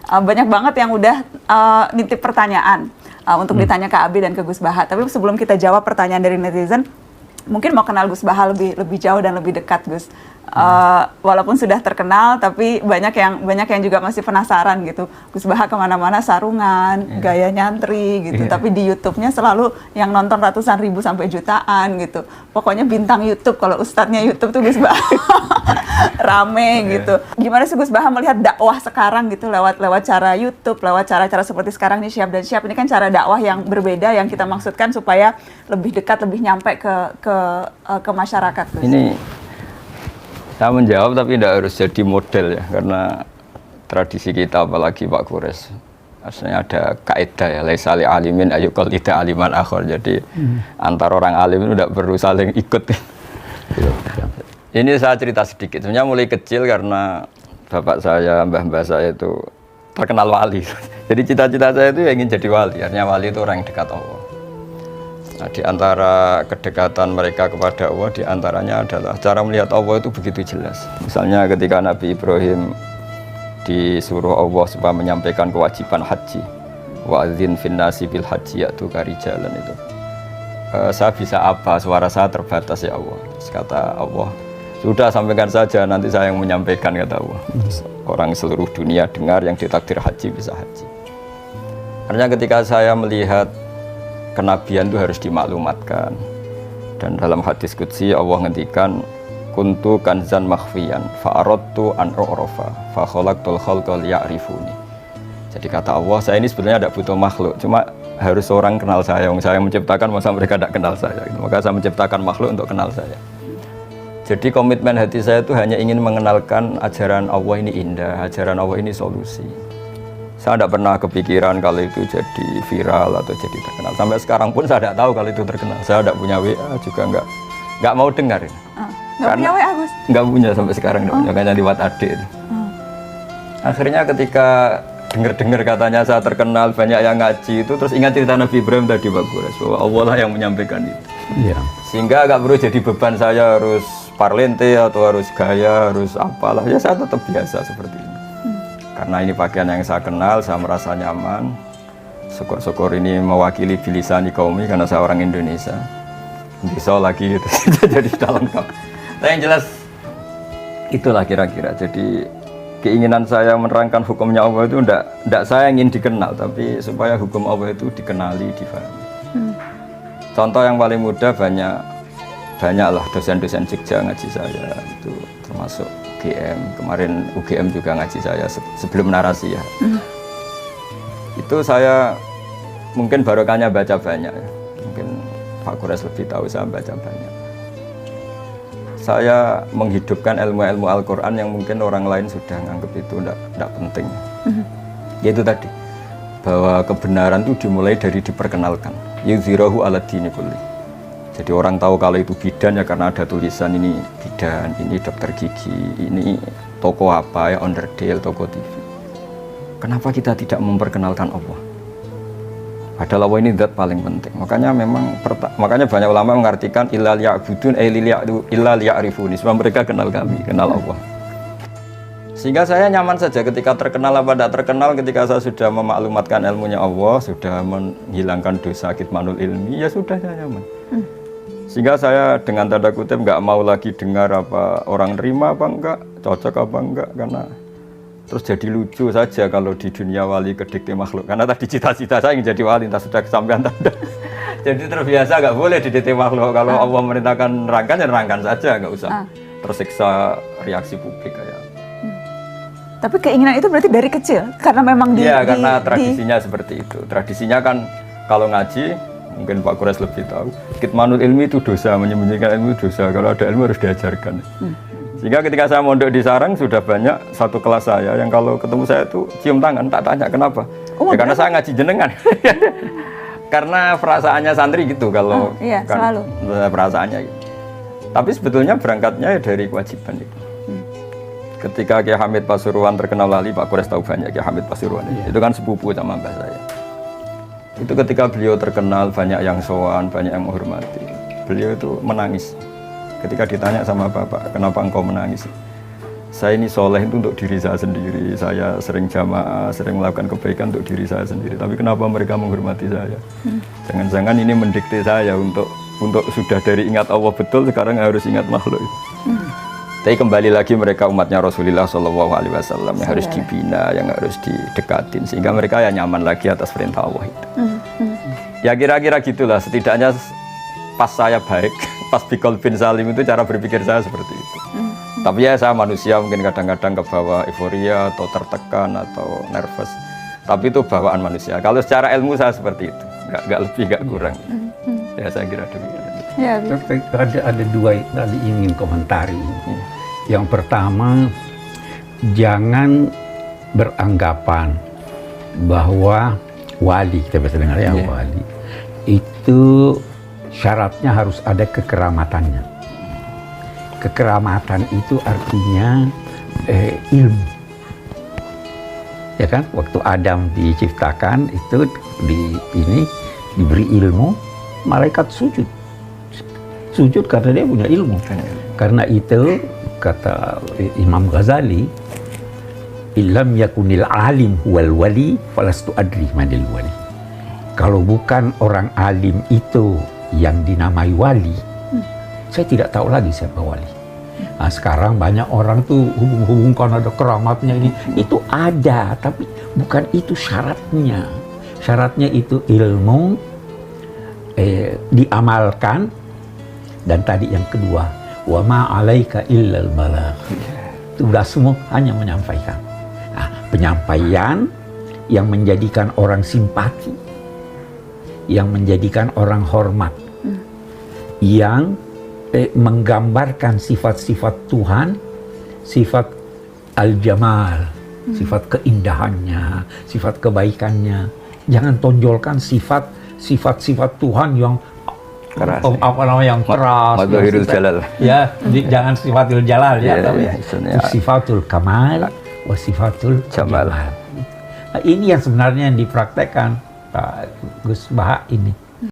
banyak banget yang udah nitip pertanyaan untuk ditanya ke Abi dan ke Gus Baha. Tapi sebelum kita jawab pertanyaan dari netizen, mungkin mau kenal Gus Baha lebih jauh dan lebih dekat, Gus. Walaupun sudah terkenal, tapi banyak yang juga masih penasaran gitu. Gus Baha kemana-mana sarungan, gaya nyantri gitu. Tapi di YouTube-nya selalu yang nonton ratusan ribu sampai jutaan gitu. Pokoknya bintang YouTube. Kalau ustadznya YouTube tuh Gus Baha rame gitu. Gimana sih Gus Baha melihat dakwah sekarang gitu lewat cara YouTube, lewat cara-cara seperti sekarang nih Syihab dan Syihab ini kan cara dakwah yang berbeda yang kita maksudkan supaya lebih dekat, lebih nyampe ke masyarakat, Gus. Ini saya menjawab tapi tidak harus jadi model ya, karena tradisi kita apalagi Pak Kures aslinya ada kaidah ya, laisa li alimin ayyuqal tidak aliman akhir. Jadi antar orang alim itu tidak perlu saling ikut. Ini saya cerita sedikit. Sebenarnya mulai kecil karena bapak saya, mbah-mbah saya itu terkenal wali. Jadi cita-cita saya itu ingin jadi wali. Artinya wali itu orang yang dekat Allah. Nah, di antara kedekatan mereka kepada Allah, di antaranya adalah cara melihat Allah itu begitu jelas. Misalnya ketika Nabi Ibrahim disuruh Allah supaya menyampaikan kewajiban haji, wa'adzin finnasi bil haji ya'tuka rijalan itu. Saya bisa apa? Suara saya terbatas ya Allah. Terus kata Allah, sudah sampaikan saja, nanti saya yang menyampaikan, kata Allah. Orang seluruh dunia dengar yang ditakdir haji bisa haji. Artinya ketika saya melihat kenabian itu harus dimaklumatkan. Dan dalam hadis qudsi Allah ngendikan kuntu kanzan makhfiyan fa'aradtu an u'rafa fa khalaqtul khalqa liya'rifuni. Jadi kata Allah, saya ini sebenarnya tidak butuh makhluk, cuma harus orang kenal saya. Yang saya menciptakan, masa mereka tidak kenal saya. Maka saya menciptakan makhluk untuk kenal saya. Jadi komitmen hati saya itu hanya ingin mengenalkan ajaran Allah ini indah, ajaran Allah ini solusi. Saya tidak pernah kepikiran kalau itu jadi viral atau jadi terkenal. Sampai sekarang pun saya tidak tahu kalau itu terkenal. Saya tidak punya WA juga nggak mau dengar. Nggak punya WA, Gus? Nggak punya sampai sekarang, makanya lewat adik. Akhirnya ketika dengar katanya saya terkenal, banyak yang ngaji itu, terus ingat cerita Nabi Ibrahim tadi Pak Kures, bahwa Allah lah yang menyampaikan itu. Iya. Sehingga nggak perlu jadi beban saya harus parlente atau harus gaya, harus apalah. Ya saya tetap biasa seperti ini. Karena ini pakaian yang saya kenal, saya merasa nyaman. Syukur-syukur ini mewakili bilisani kaumi karena saya orang Indonesia. Bisa lagi gitu. Jadi dalam kaum. Tapi yang jelas itulah kira-kira. Jadi keinginan saya menerangkan hukumnya Allah itu tidak saya ingin dikenal, tapi supaya hukum Allah itu dikenali, difahami. Contoh yang paling mudah banyaklah dosen-dosen Jogja ngaji saya itu, termasuk UGM, kemarin UGM juga ngaji saya sebelum narasi ya. Itu saya mungkin barokahnya baca banyak ya. Mungkin Pak Kures lebih tahu, saya baca banyak. Saya menghidupkan ilmu-ilmu Al-Quran yang mungkin orang lain sudah nganggap itu tidak penting. Yaitu tadi, bahwa kebenaran itu dimulai dari diperkenalkan. Yuzhirahu ala dini kulli. Jadi orang tahu kalau itu bidan ya karena ada tulisan ini bidan, ini dokter gigi, ini toko apa ya, onderdil, toko TV. Kenapa kita tidak memperkenalkan Allah? Padahal Allah ini zat paling penting. Makanya banyak ulama mengartikan illa liya'budun illa liya'rifuni. Sebab mereka kenal kami, kenal Allah. Sehingga saya nyaman saja ketika terkenal apa tidak terkenal, ketika saya sudah memaklumatkan ilmunya Allah, sudah menghilangkan dosa kitmanul ilmi, ya sudah saya nyaman. Sehingga saya dengan tanda kutip nggak mau lagi dengar apa orang terima apa enggak, cocok apa enggak, karena terus jadi lucu saja kalau di dunia wali kedikte makhluk. Karena tadi cita-cita saya ingin jadi wali, entah sudah kesampaian tanda. Jadi terbiasa nggak boleh didikte makhluk. Kalau Allah merintahkan nerangkan ya nerangkan saja, nggak usah tersiksa reaksi publik kayak. Tapi keinginan itu berarti dari kecil, karena memang karena tradisinya seperti itu. Tradisinya kan kalau ngaji, mungkin Pak Kures lebih tahu, kitmanul ilmi itu dosa, menyembunyikan ilmu itu dosa. Kalau ada ilmu harus diajarkan. Sehingga ketika saya mondok di Sarang sudah banyak satu kelas saya yang kalau ketemu saya itu cium tangan, tak tanya kenapa. Ya karena saya ngaji jenengan. Karena perasaannya santri gitu kalau iya, kan, selalu perasaannya gitu. Tapi sebetulnya berangkatnya dari kewajiban itu. Ketika Kiai Hamid Pasuruan terkenal lali, Pak Kures tahu banyak Kiai Hamid Pasuruan. Itu kan sepupu sama mbah saya. Itu ketika beliau terkenal, banyak yang sowan, banyak yang menghormati. Beliau itu menangis. Ketika ditanya sama bapak, kenapa engkau menangis? saya ini soleh itu untuk diri saya sendiri, saya sering jamaah, sering melakukan kebaikan untuk diri saya sendiri. Tapi kenapa mereka menghormati saya? Jangan-jangan ini mendikte saya untuk sudah dari ingat Allah betul, sekarang harus ingat makhluk. Tapi kembali lagi mereka umatnya Rasulullah SAW yang harus dibina, yang harus didekatin, sehingga mereka ya nyaman lagi atas perintah Allah itu. Ya kira-kira gitulah, setidaknya pas saya baik, pas Bikol bin Salim itu cara berpikir saya seperti itu. Tapi ya saya manusia mungkin kadang-kadang kebawa euforia atau tertekan atau nervous. Tapi itu bawaan manusia. Kalau secara ilmu saya seperti itu, nggak lebih nggak kurang. Ya saya kira demikian. Ya, Ada dua tadi ingin komentari. Yang pertama, jangan beranggapan bahwa wali, kita bisa dengar ya, wali itu syaratnya harus ada kekeramatannya. Kekeramatan itu artinya ilmu, ya kan? Waktu Adam diciptakan itu diberi ilmu, malaikat sujud karena dia punya ilmu. Karena itu kata Imam Ghazali, illam yakunil alim wal wali falastu adri manil wali. Kalau bukan orang alim itu yang dinamai wali, saya tidak tahu lagi siapa wali. Nah, sekarang banyak orang tuh hubung-hubungkan ada keramatnya ini. Itu ada, tapi bukan itu syaratnya. Syaratnya itu ilmu, diamalkan, dan tadi yang kedua, wa ma 'alaika illal balagh. Sudah semua hanya menyampaikan. Nah, penyampaian yang menjadikan orang simpati, yang menjadikan orang hormat, yang menggambarkan sifat-sifat Tuhan, sifat al-jamal, sifat keindahannya, sifat kebaikannya. Jangan tonjolkan sifat-sifat Tuhan yang keras, yang keras, Madhahirul Jalal. Ya, jangan sifatul jalal ya, tapi sifatul kamal, sifatul jamal. Nah, ini yang sebenarnya yang dipraktekkan Pak Gus Baha ini.